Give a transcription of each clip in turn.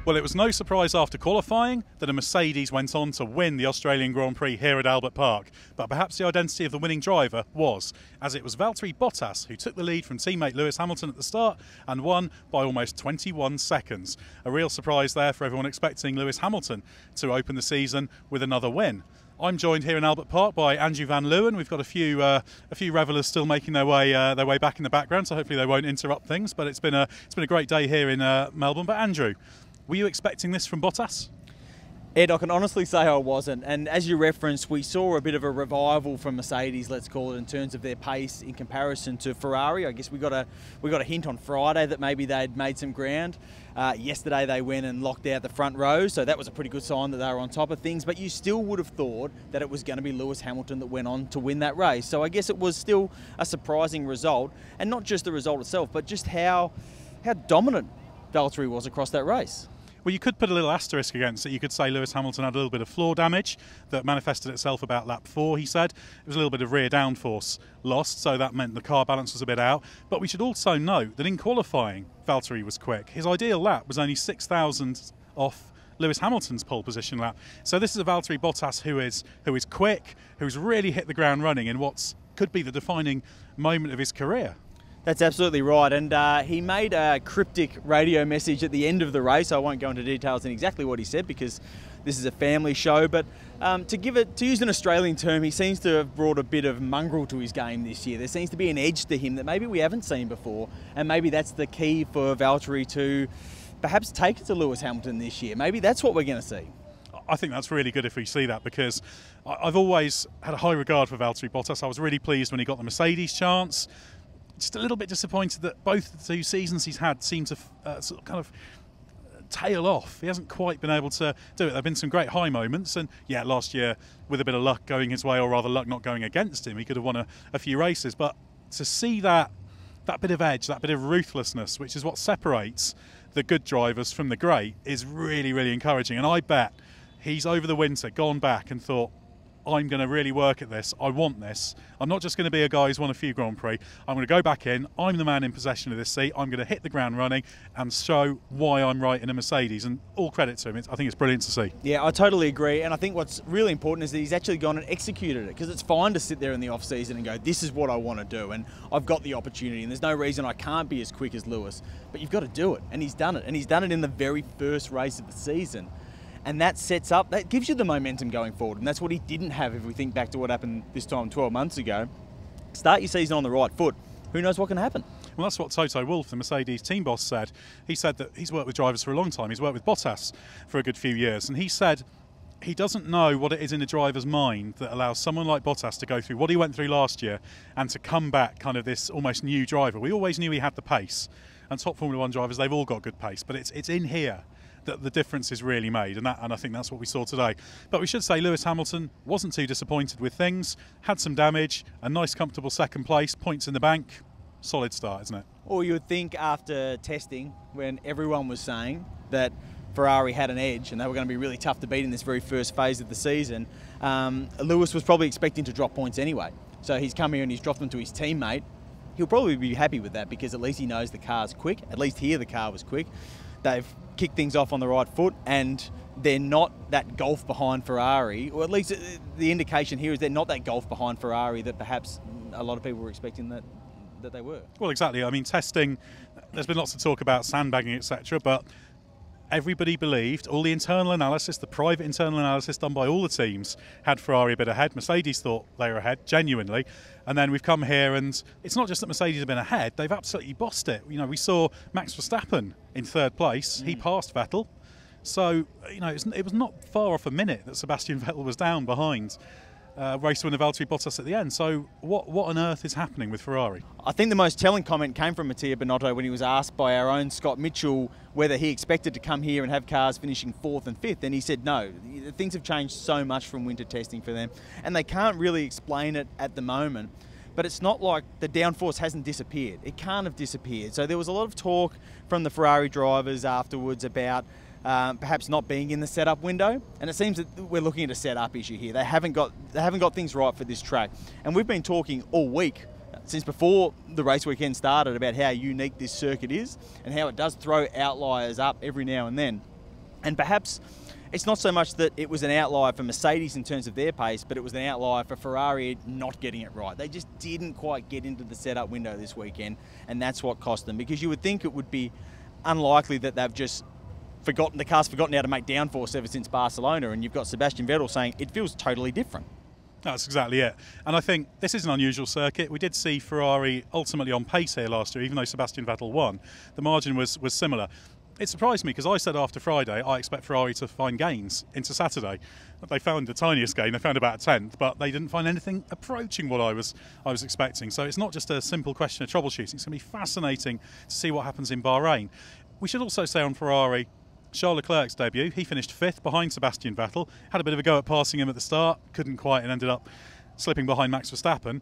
Well, it was no surprise after qualifying that a Mercedes went on to win the Australian Grand Prix here at Albert Park. But perhaps the identity of the winning driver was, as it was Valtteri Bottas who took the lead from teammate Lewis Hamilton at the start and won by almost 21 seconds. A real surprise there for everyone expecting Lewis Hamilton to open the season with another win. I'm joined here in Albert Park by Andrew van Leeuwen. We've got a few revellers still making their way back in the background, so hopefully they won't interrupt things. But it's been a great day here in Melbourne. But Andrew, were you expecting this from Bottas? Ed, I can honestly say I wasn't, and as you referenced, we saw a bit of a revival from Mercedes, let's call it, in terms of their pace in comparison to Ferrari. I guess we got a hint on Friday that maybe they'd made some ground. Yesterday they went and locked out the front row, so that was a pretty good sign that they were on top of things, but you still would have thought that it was going to be Lewis Hamilton that went on to win that race. So I guess it was still a surprising result, and not just the result itself, but just how dominant Valtteri was across that race. Well, you could put a little asterisk against it. You could say Lewis Hamilton had a little bit of floor damage that manifested itself about lap 4, he said. It was a little bit of rear downforce lost, so that meant the car balance was a bit out. But we should also note that in qualifying, Valtteri was quick. His ideal lap was only 6,000 off Lewis Hamilton's pole position lap. So this is a Valtteri Bottas who is quick, who's really hit the ground running in what could be the defining moment of his career. That's absolutely right, and he made a cryptic radio message at the end of the race. I won't go into details in exactly what he said because this is a family show, but to use an Australian term, he seems to have brought a bit of mongrel to his game this year. There seems to be an edge to him that maybe we haven't seen before, and maybe that's the key for Valtteri to perhaps take it to Lewis Hamilton this year. Maybe that's what we're going to see. I think that's really good if we see that, because I've always had a high regard for Valtteri Bottas. I was really pleased when he got the Mercedes chance. Just a little bit disappointed that both the 2 seasons he's had seem to sort of kind of tail off. He hasn't quite been able to do it. There have been some great high moments, and yeah, last year with a bit of luck going his way, or rather luck not going against him, he could have won a few races. But to see that bit of edge, that bit of ruthlessness, which is what separates the good drivers from the great, is really, really encouraging. And I bet he's over the winter gone back and thought, I'm going to really work at this. I want this. I'm not just going to be a guy who's won a few Grand Prix. I'm going to go back in. I'm the man in possession of this seat. I'm going to hit the ground running and show why I'm right in a Mercedes. And all credit to him. I think it's brilliant to see. Yeah, I totally agree. And I think what's really important is that he's actually gone and executed it, because it's fine to sit there in the off-season and go, this is what I want to do, and I've got the opportunity, and there's no reason I can't be as quick as Lewis. But you've got to do it. And he's done it. And he's done it in the very first race of the season. And that sets up, that gives you the momentum going forward. And that's what he didn't have if we think back to what happened this time 12 months ago. Start your season on the right foot. Who knows what can happen? Well, that's what Toto Wolff, the Mercedes team boss, said. He said that he's worked with drivers for a long time. He's worked with Bottas for a good few years. And he said he doesn't know what it is in a driver's mind that allows someone like Bottas to go through what he went through last year and to come back kind of this almost new driver. We always knew he had the pace. And top Formula 1 drivers, they've all got good pace. But it's in here that the difference is really made, and I think that's what we saw today. But we should say Lewis Hamilton wasn't too disappointed with things, had some damage, a nice comfortable second place, points in the bank. Solid start, isn't it? Or you would think after testing, when everyone was saying that Ferrari had an edge and they were going to be really tough to beat in this very first phase of the season, Lewis was probably expecting to drop points anyway. So he's come here and he's dropped them to his teammate. He'll probably be happy with that, because at least he knows the car's quick. At least here the car was quick. They've kicked things off on the right foot, and they're not that gulf behind Ferrari, or at least the indication here is they're not that gulf behind Ferrari that perhaps a lot of people were expecting that they were. Well, exactly. I mean, testing, there's been lots of talk about sandbagging, etc., but everybody believed, all the internal analysis, the private internal analysis done by all the teams, had Ferrari a bit ahead. Mercedes thought they were ahead, genuinely. And then we've come here, and it's not just that Mercedes have been ahead, they've absolutely bossed it. You know, we saw Max Verstappen in 3rd place. He passed Vettel. So, you know, it was not far off a minute that Sebastian Vettel was down behind race winner Valtteri Bottas at the end. So what on earth is happening with Ferrari? I think the most telling comment came from Mattia Binotto when he was asked by our own Scott Mitchell whether he expected to come here and have cars finishing 4th and 5th, and he said no. Things have changed so much from winter testing for them, and they can't really explain it at the moment. But it's not like the downforce hasn't disappeared. It can't have disappeared. So there was a lot of talk from the Ferrari drivers afterwards about perhaps not being in the setup window, and it seems that we're looking at a setup issue here. They haven't got things right for this track, and we've been talking all week since before the race weekend started about how unique this circuit is and how it does throw outliers up every now and then. And perhaps it's not so much that it was an outlier for Mercedes in terms of their pace, but it was an outlier for Ferrari not getting it right. They just didn't quite get into the setup window this weekend, and that's what cost them. Because you would think it would be unlikely that they've just the car's forgotten how to make downforce ever since Barcelona, and you've got Sebastian Vettel saying it feels totally different. That's exactly it. And I think this is an unusual circuit. We did see Ferrari ultimately on pace here last year, even though Sebastian Vettel won. The margin was similar. It surprised me because I said after Friday I expect Ferrari to find gains into Saturday. They found the tiniest gain, they found about a tenth, but they didn't find anything approaching what I was expecting. So it's not just a simple question of troubleshooting. It's going to be fascinating to see what happens in Bahrain. We should also say on Ferrari, Charles Leclerc's debut, he finished 5th behind Sebastian Vettel, had a bit of a go at passing him at the start, couldn't quite, and ended up slipping behind Max Verstappen.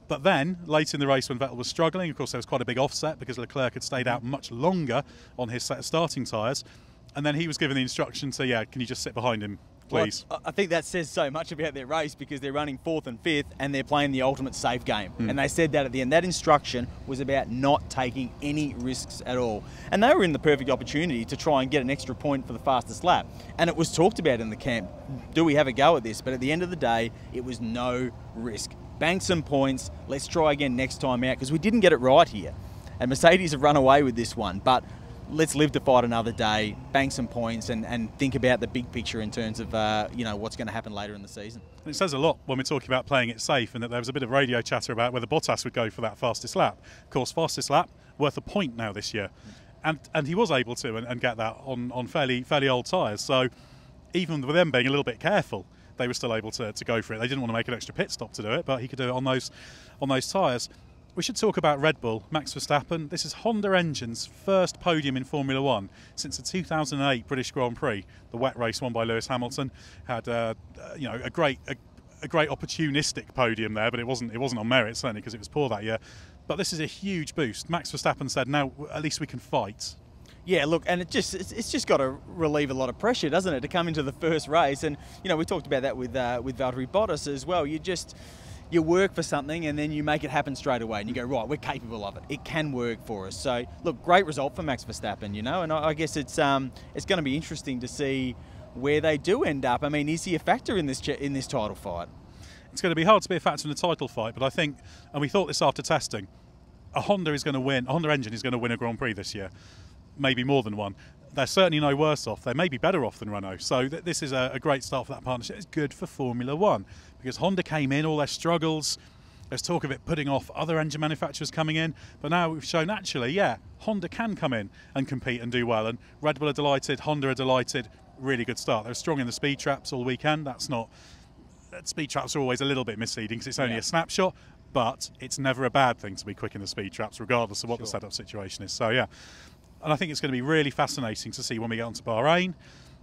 But then, late in the race when Vettel was struggling, of course there was quite a big offset because Leclerc had stayed out much longer on his set of starting tyres, and then he was given the instruction to, can you just sit behind him, please? Well, I think that says so much about their race because they're running 4th and 5th and they're playing the ultimate safe game. And they said that at the end. That instruction was about not taking any risks at all. And they were in the perfect opportunity to try and get an extra point for the fastest lap. And it was talked about in the camp, do we have a go at this? But at the end of the day, it was no risk. Bank some points, let's try again next time out because we didn't get it right here. And Mercedes have run away with this one. But let's live to fight another day, bank some points, and think about the big picture in terms of what's going to happen later in the season. And it says a lot when we're talking about playing it safe, and that there was a bit of radio chatter about whether Bottas would go for that fastest lap. Of course, fastest lap worth a point now this year, and he was able to and get that on fairly old tyres. So even with them being a little bit careful, they were still able to go for it. They didn't want to make an extra pit stop to do it, but he could do it on those tyres. We should talk about Red Bull, Max Verstappen. This is Honda engine's first podium in Formula One since the 2008 British Grand Prix, the wet race won by Lewis Hamilton. Had a great opportunistic podium there, but it wasn't on merit certainly because it was poor that year. But this is a huge boost. Max Verstappen said, "Now at least we can fight." Yeah, look, and it's just got to relieve a lot of pressure, doesn't it, to come into the first race? And we talked about that with Valtteri Bottas as well. You work for something and then you make it happen straight away and you go, right, we're capable of it. It can work for us. So, look, great result for Max Verstappen, and I guess it's going to be interesting to see where they do end up. I mean, is he a factor in this title fight? It's going to be hard to be a factor in the title fight, but I think, and we thought this after testing, a Honda engine is going to win a Grand Prix this year, maybe more than one. They're certainly no worse off. They may be better off than Renault. So this is a great start for that partnership. It's good for Formula One because Honda came in, all their struggles. There's talk of it putting off other engine manufacturers coming in. But now we've shown actually, Honda can come in and compete and do well. And Red Bull are delighted, Honda are delighted. Really good start. They're strong in the speed traps all weekend. Speed traps are always a little bit misleading because it's only a snapshot. But it's never a bad thing to be quick in the speed traps regardless of what the setup situation is. So, and I think it's going to be really fascinating to see when we get onto Bahrain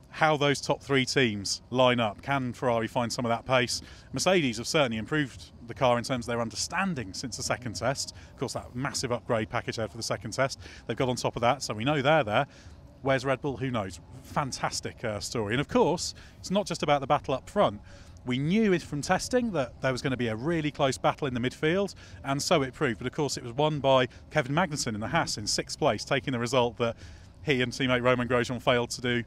how those top 3 teams line up. Can Ferrari find some of that pace? Mercedes have certainly improved the car in terms of their understanding since the second test. Of course, that massive upgrade package there for the second test. They've got on top of that, so we know they're there. Where's Red Bull? Who knows? Fantastic story. And of course, it's not just about the battle up front. We knew it from testing that there was going to be a really close battle in the midfield, and so it proved. But of course, it was won by Kevin Magnussen in the Haas in 6th place, taking the result that he and teammate Romain Grosjean failed to do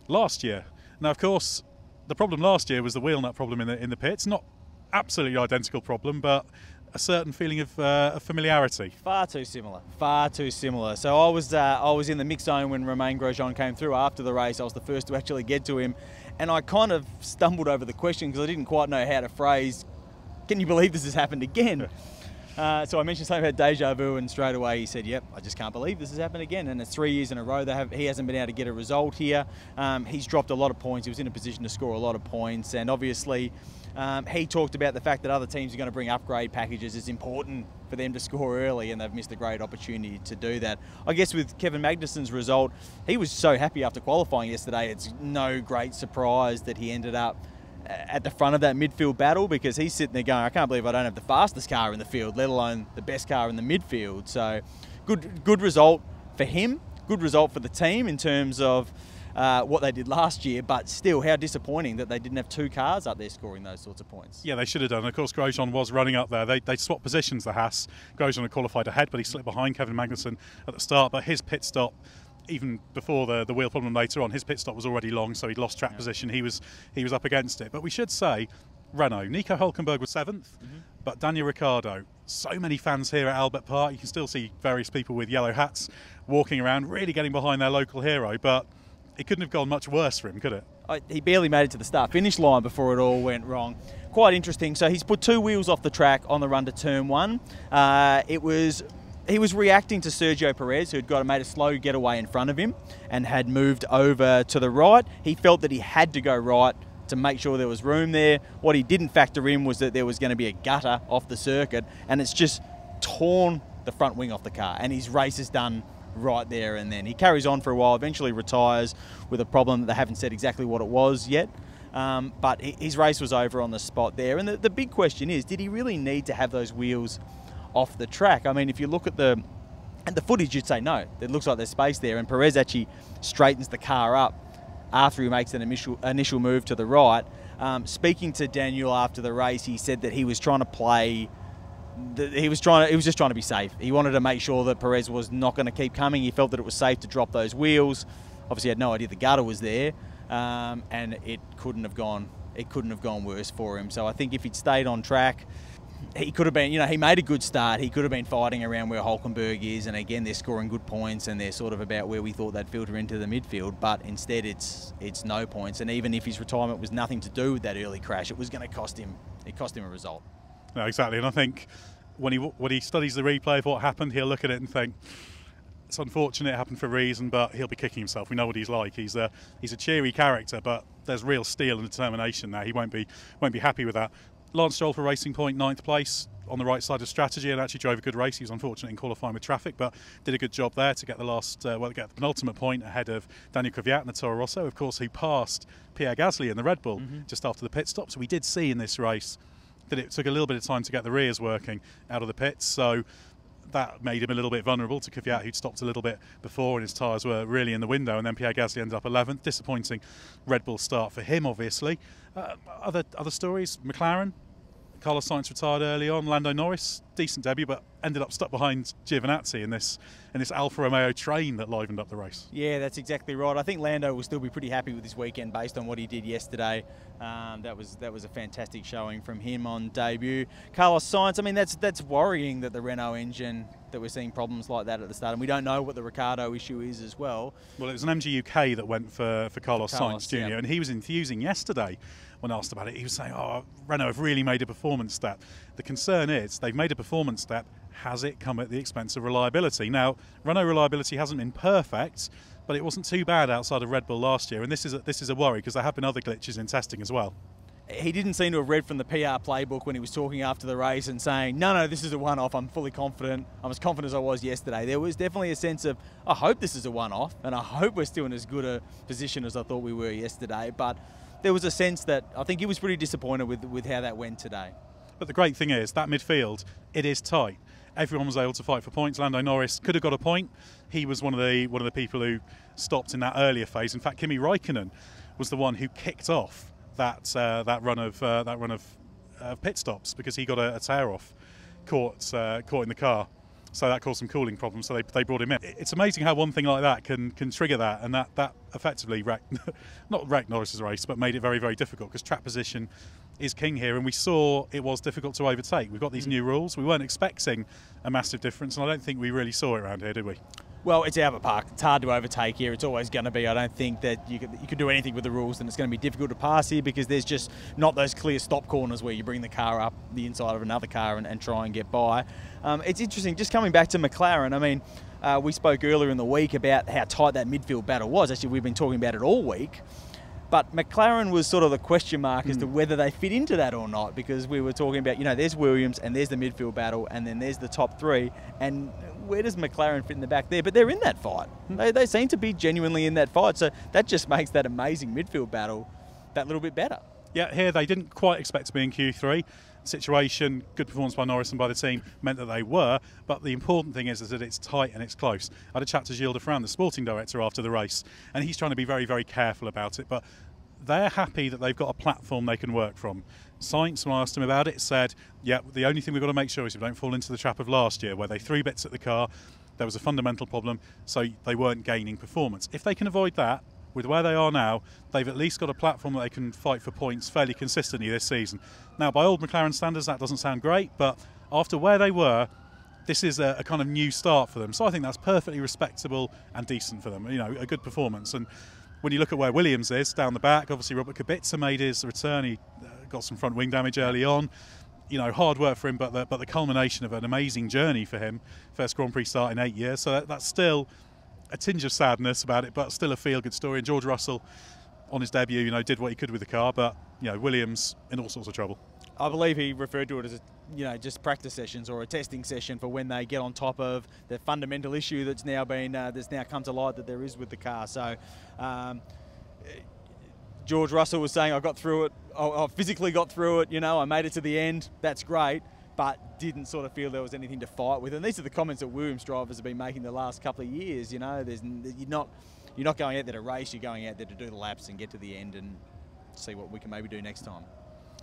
last year. Now, of course, the problem last year was the wheel nut problem in the pits. Not absolutely identical problem, but a certain feeling of familiarity. Far too similar. So I was in the mix zone when Romain Grosjean came through after the race. I was the first to actually get to him. And I kind of stumbled over the question because I didn't quite know how to phrase, can you believe this has happened again? So I mentioned something about deja vu, and straight away he said, yep, I just can't believe this has happened again. And it's 3 years in a row he hasn't been able to get a result here. He's dropped a lot of points. He was in a position to score a lot of points. And obviously he talked about the fact that other teams are going to bring upgrade packages. It's important for them to score early, and they've missed a great opportunity to do that. I guess with Kevin Magnussen's result, he was so happy after qualifying yesterday. It's no great surprise that he ended up at the front of that midfield battle because he's sitting there going, I can't believe I don't have the fastest car in the field, let alone the best car in the midfield. So good result for him, good result for the team in terms of what they did last year, but still how disappointing that they didn't have 2 cars up there scoring those sorts of points. Yeah, they should have done. Of course, Grosjean was running up there. They swapped positions, the Haas. Grosjean had qualified ahead, but he slipped behind Kevin Magnussen at the start. But his pit stop even before the wheel problem later on, his pit stop was already long, so he'd lost track position. He was up against it. But we should say, Renault, Nico Hülkenberg was 7th, but Daniel Ricciardo, so many fans here at Albert Park. You can still see various people with yellow hats walking around, really getting behind their local hero, but it couldn't have gone much worse for him, could it? He barely made it to the start-finish line before it all went wrong. Quite interesting. So he's put 2 wheels off the track on the run to turn 1. He was reacting to Sergio Perez, who had made a slow getaway in front of him and had moved over to the right. He felt that he had to go right to make sure there was room there. What he didn't factor in was that there was going to be a gutter off the circuit, and it's just torn the front wing off the car, and his race is done right there and then. He carries on for a while, eventually retires with a problem that they haven't said exactly what it was yet. But his race was over on the spot there. And the big question is, did he really need to have those wheels off the track? I mean, if you look at the footage, you'd say no. It looks like there's space there. And Perez actually straightens the car up after he makes an initial move to the right. Speaking to Daniel after the race, he said that he was trying to play... He was just trying to be safe. He wanted to make sure that Perez was not going to keep coming. He felt that it was safe to drop those wheels. Obviously, he had no idea the gutter was there, and it couldn't have gone worse for him. So I think if he'd stayed on track, he could have been. He made a good start. He could have been fighting around where Hülkenberg is, and again, they're scoring good points, and they're sort of about where we thought they'd filter into the midfield. But instead, it's no points. And even if his retirement was nothing to do with that early crash, it was going to cost him. It cost him a result. No, exactly, and I think when he studies the replay of what happened, he'll look at it and think, it's unfortunate it happened for a reason, but he'll be kicking himself. We know what he's like. He's a cheery character, but there's real steel and determination there. He won't be happy with that. Lance Stroll for Racing Point, 9th place on the right side of strategy, and actually drove a good race. He was unfortunate in qualifying with traffic, but did a good job there to get the get the penultimate point ahead of Daniel Kvyat and the Toro Rosso, of course, who passed Pierre Gasly in the Red Bull just after the pit stop. So we did see in this race that it took a little bit of time to get the rears working out of the pits, so that made him a little bit vulnerable to Kvyat, who'd stopped a little bit before and his tyres were really in the window, and then Pierre Gasly ended up 11th. Disappointing Red Bull start for him, obviously. Other stories, McLaren, Carlos Sainz retired early on, Lando Norris, decent debut, but ended up stuck behind Giovinazzi in this Alfa Romeo train that livened up the race. Yeah, that's exactly right. I think Lando will still be pretty happy with this weekend based on what he did yesterday. That was a fantastic showing from him on debut. Carlos Sainz, I mean, that's worrying that the Renault engine, that we're seeing problems like that at the start, and we don't know what the Ricciardo issue is as well. Well, it was an MG UK that went for Carlos Sainz Jr., and he was enthusing yesterday when asked about it. He was saying, Renault have really made a performance step. The concern is they've made a performance step. Has it come at the expense of reliability? Now, Renault reliability hasn't been perfect, but it wasn't too bad outside of Red Bull last year, and this is a worry because there have been other glitches in testing as well. He didn't seem to have read from the PR playbook when he was talking after the race and saying, no, this is a one-off, I'm fully confident. I'm as confident as I was yesterday. There was definitely a sense of, I hope this is a one-off, and I hope we're still in as good a position as I thought we were yesterday. But there was a sense that I think he was pretty disappointed with how that went today. But the great thing is, that midfield, it is tight. Everyone was able to fight for points. Lando Norris could have got a point. He was one of the people who stopped in that earlier phase. In fact, Kimi Räikkönen was the one who kicked off that run of pit stops because he got a tear off, caught in the car. So that caused some cooling problems. So they brought him in. It's amazing how one thing like that can trigger that, and that effectively not wrecked Norris's race, but made it very, very difficult because track position is king here, and we saw it was difficult to overtake. We've got these new rules. We weren't expecting a massive difference, and I don't think we really saw it around here, did we? Well, it's Albert Park. It's hard to overtake here. It's always going to be. I don't think that you could do anything with the rules, and it's going to be difficult to pass here because there's just not those clear stop corners where you bring the car up the inside of another car and try and get by. It's interesting, just coming back to McLaren, I mean, we spoke earlier in the week about how tight that midfield battle was. Actually, we've been talking about it all week. But McLaren was sort of the question mark as to whether they fit into that or not, because we were talking about, there's Williams and there's the midfield battle and then there's the top three, and where does McLaren fit in the back there? But they're in that fight. They seem to be genuinely in that fight, so that just makes that amazing midfield battle that little bit better. Yeah, here they didn't quite expect to be in Q3. Situation, good performance by Norris and by the team meant that they were, but the important thing is that it's tight and it's close. I had a chat to Gilles de Fran, the sporting director, after the race, and he's trying to be very, very careful about it, but they're happy that they've got a platform they can work from. Sainz, when I asked him about it, said, yeah, the only thing we've got to make sure is we don't fall into the trap of last year, where they threw bits at the car, there was a fundamental problem, so they weren't gaining performance. If they can avoid that, with where they are now, they've at least got a platform that they can fight for points fairly consistently this season. Now, by old McLaren standards, that doesn't sound great, but after where they were, this is a kind of new start for them. So I think that's perfectly respectable and decent for them. You know, a good performance. And when you look at where Williams is, down the back, obviously Robert Kubica made his return. He got some front wing damage early on. You know, hard work for him, but the culmination of an amazing journey for him. First Grand Prix start in 8 years. So that's still a tinge of sadness about it, but still a feel-good story. And George Russell, on his debut, you know, did what he could with the car, but, you know, Williams in all sorts of trouble. I believe he referred to it as, just practice sessions or a testing session for when they get on top of the fundamental issue that's now come to light that there is with the car. So George Russell was saying, I got through it, I physically got through it, I made it to the end, that's great, but didn't sort of feel there was anything to fight with. And these are the comments that Williams drivers have been making the last couple of years. You're not going out there to race, you're going out there to do the laps and get to the end and see what we can maybe do next time.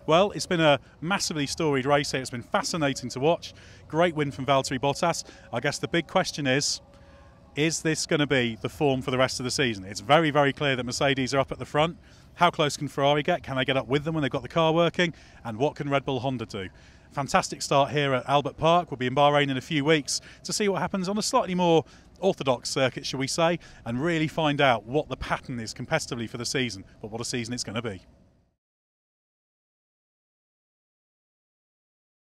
Well, it's been a massively storied race here. It's been fascinating to watch. Great win from Valtteri Bottas. I guess the big question is this going to be the form for the rest of the season? It's very, very clear that Mercedes are up at the front. How close can Ferrari get? Can they get up with them when they've got the car working? And what can Red Bull Honda do? Fantastic start here at Albert Park. We'll be in Bahrain in a few weeks to see what happens on a slightly more orthodox circuit, shall we say, and really find out what the pattern is competitively for the season, but what a season it's going to be.